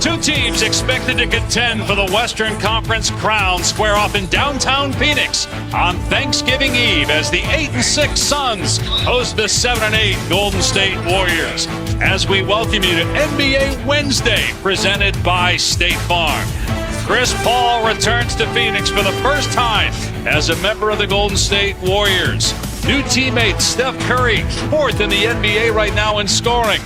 Two teams expected to contend for the Western Conference crown square off in downtown Phoenix on Thanksgiving Eve as the 8-6 Suns host the 7-8 Golden State Warriors. As we welcome you to NBA Wednesday, presented by State Farm. Chris Paul returns to Phoenix for the first time as a member of the Golden State Warriors. New teammate Steph Curry, fourth in the NBA right now in scoring.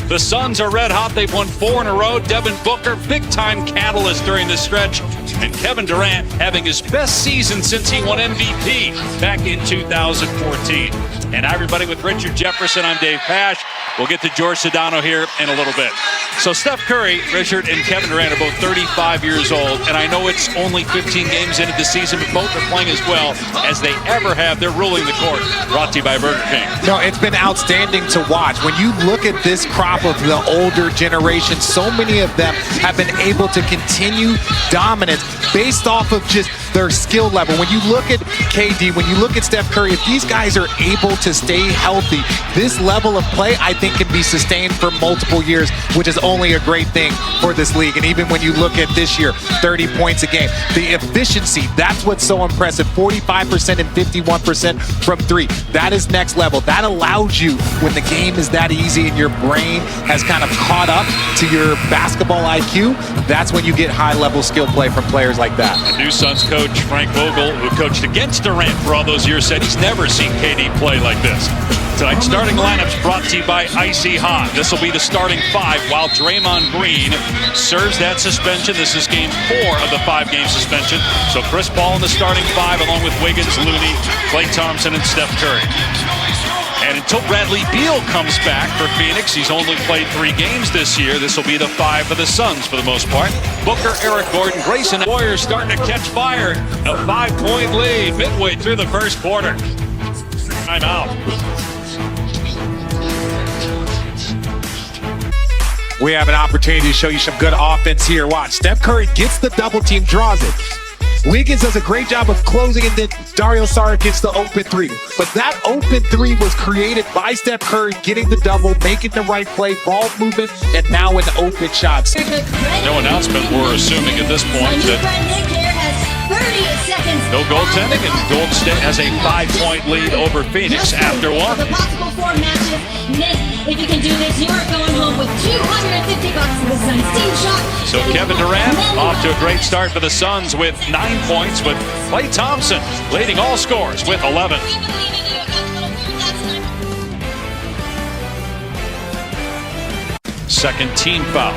The Suns are red hot. They've won 4 in a row. Devin Booker, big-time catalyst during this stretch. And Kevin Durant having his best season since he won MVP back in 2014. And everybody with Richard Jefferson, I'm Dave Pash. We'll get to George Sedano here in a little bit. So Steph Curry, Richard, and Kevin Durant are both 35 years old. And I know it's only 15 games into the season, but both are playing as well as they ever have. They're ruling the court. Brought to you by Burger King. No, it's been outstanding to watch. When you look at this crop of the older generation, so many of them have been able to continue dominance based off of just their skill level. When you look at KD, when you look at Steph Curry, if these guys are able to stay healthy, this level of play, I think, can be sustained for multiple years, which is only a great thing for this league. And even when you look at this year, 30 points a game, the efficiency, that's what's so impressive. 45% and 51% from three. That is next level. That allows you, when the game is that easy and your brain has kind of caught up to your basketball IQ, that's when you get high-level skill play from players like that. A new Suns coach, Frank Vogel, who coached against Durant for all those years, said he's never seen KD play like this. Tonight's starting lineups brought to you by Icy Hot. This will be the starting 5 while Draymond Green serves that suspension. This is game 4 of the 5-game suspension. So Chris Paul in the starting 5 along with Wiggins, Looney, Klay Thompson, and Steph Curry. And until Bradley Beal comes back for Phoenix, he's only played 3 games this year. This will be the 5 for the Suns for the most part. Booker, Eric Gordon, Grayson. Warriors starting to catch fire. A 5-point lead midway through the first quarter. Timeout. We have an opportunity to show you some good offense here. Watch, Steph Curry gets the double team, draws it. Wiggins does a great job of closing, and then Dario Saric gets the open 3. But that open 3 was created by Steph Curry getting the double, making the right play, ball movement, and now an open shot. No announcement, we're assuming at this point that no goaltending, and Golden State has a 5-point lead over Phoenix after 1. The possible 4 matches missed. If you can do this, you're going home with $250 for the Suns team shot. So Kevin Durant off to a great start for the Suns with 9 points, with Klay Thompson leading all scores with 11. Second team foul.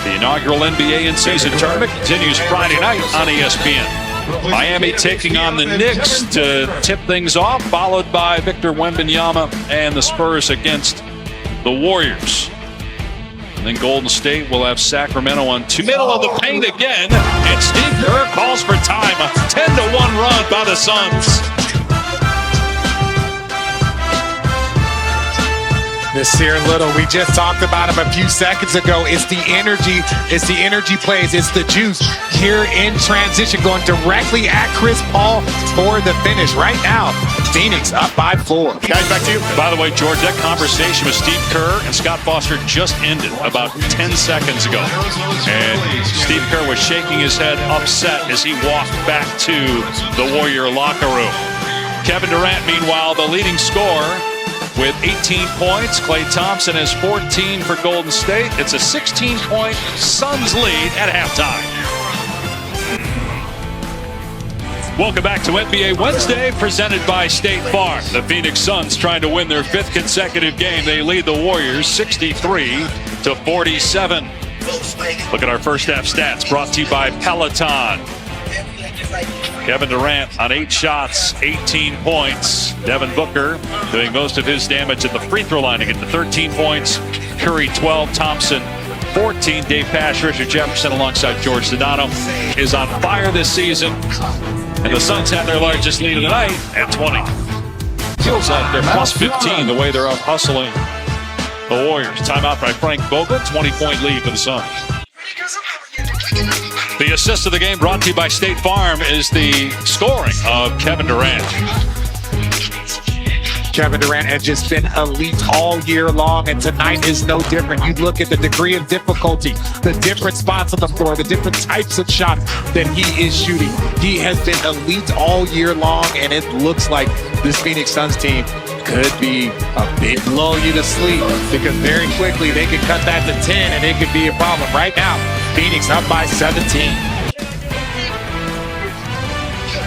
The inaugural NBA in-season tournament continues Friday night on ESPN. Miami taking on the Knicks to tip things off, followed by Victor Wembanyama and the Spurs against the Warriors. And then Golden State will have Sacramento on 2. Middle of the paint again, and Steve Kerr calls for time. A 10-1 run by the Suns. Nasir Little, we just talked about him a few seconds ago. It's the energy plays, it's the juice here in transition, going directly at Chris Paul for the finish. Right now, Phoenix up by 4. Guys, back to you. By the way, George, that conversation with Steve Kerr and Scott Foster just ended about 10 seconds ago. And Steve Kerr was shaking his head upset as he walked back to the Warrior locker room. Kevin Durant, meanwhile, the leading scorer, with 18 points. Klay Thompson has 14 for Golden State. It's a 16-point Suns lead at halftime. Welcome back to NBA Wednesday, presented by State Farm. The Phoenix Suns trying to win their 5th consecutive game. They lead the Warriors 63-47. Look at our first half stats brought to you by Peloton. Kevin Durant on 8 shots, 18 points. Devin Booker doing most of his damage at the free throw line to get to 13 points. Curry 12, Thompson 14. Dave Pash, Richard Jefferson alongside George Sedano is on fire this season. And the Suns have their largest lead of the night at 20. Feels like they're plus 15 the way they're up hustling the Warriors. Timeout by Frank Vogel, 20-point lead for the Suns. The assist of the game brought to you by State Farm is the scoring of Kevin Durant. Kevin Durant has just been elite all year long, and tonight is no different. You look at the degree of difficulty, the different spots on the floor, the different types of shots that he is shooting. He has been elite all year long, and it looks like this Phoenix Suns team could be a big lull you to sleep, because very quickly they could cut that to 10 and it could be a problem. Right now, Phoenix up by 17.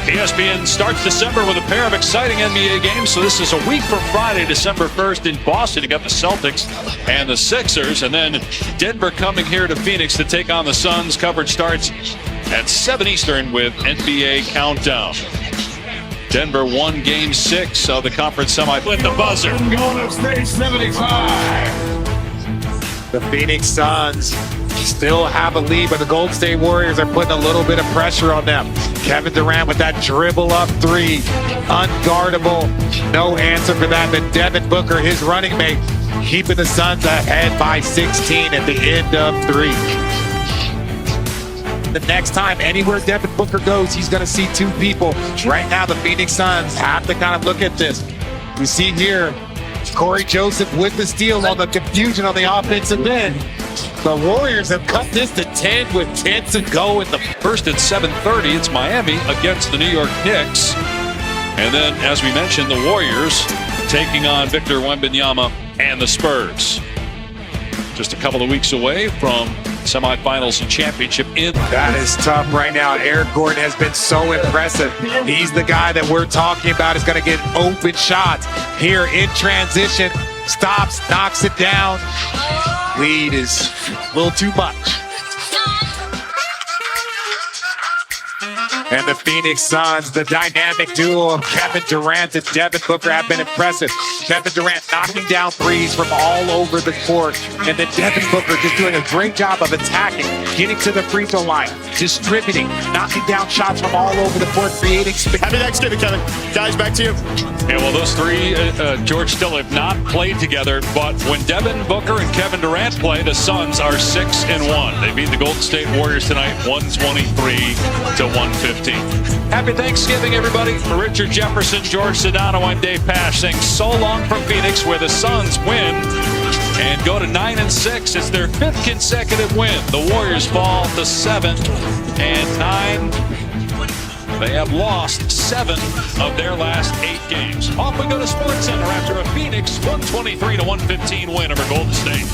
ESPN starts December with a pair of exciting NBA games. So this is a week from Friday, December 1st in Boston. You got the Celtics and the Sixers, and then Denver coming here to Phoenix to take on the Suns. Coverage starts at 7 Eastern with NBA Countdown. Denver won Game 6 of the conference semi with the buzzer. Going up stage 75. The Phoenix Suns still have a lead, but the Golden State Warriors are putting a little bit of pressure on them. Kevin Durant with that dribble up three, unguardable, no answer for that. Then Devin Booker, his running mate, keeping the Suns ahead by 16 at the end of 3. The next time anywhere Devin Booker goes, he's going to see two people. Right now, the Phoenix Suns have to kind of look at this. We see here Corey Joseph with the steal on the confusion on the offensive end. The Warriors have cut this to 10 with 10 to go in the first at 7:30. It's Miami against the New York Knicks. And then, as we mentioned, the Warriors taking on Victor Wembanyama and the Spurs. Just a couple of weeks away from semifinals and championship in. That is tough right now. Eric Gordon has been so impressive. He's the guy that we're talking about is going to get open shots here in transition. Stops, knocks it down. Lead is a little too much. And the Phoenix Suns, the dynamic duo of Kevin Durant and Devin Booker have been impressive. Kevin Durant knocking down threes from all over the court. And then Devin Booker just doing a great job of attacking, getting to the free throw line, distributing, knocking down shots from all over the court, creating space. Happy Thanksgiving, Kevin. Guys, back to you. Yeah, well, those three, George, still have not played together. But when Devin Booker and Kevin Durant play, the Suns are 6-1. They beat the Golden State Warriors tonight, 123-115. Happy Thanksgiving, everybody. For Richard Jefferson, George Sedano, and Dave Pash saying so long from Phoenix, where the Suns win and go to 9-6. It's their 5th consecutive win. The Warriors fall to 7-9. They have lost 7 of their last 8 games. Off we go to SportsCenter after a Phoenix 123-115 win over Golden State.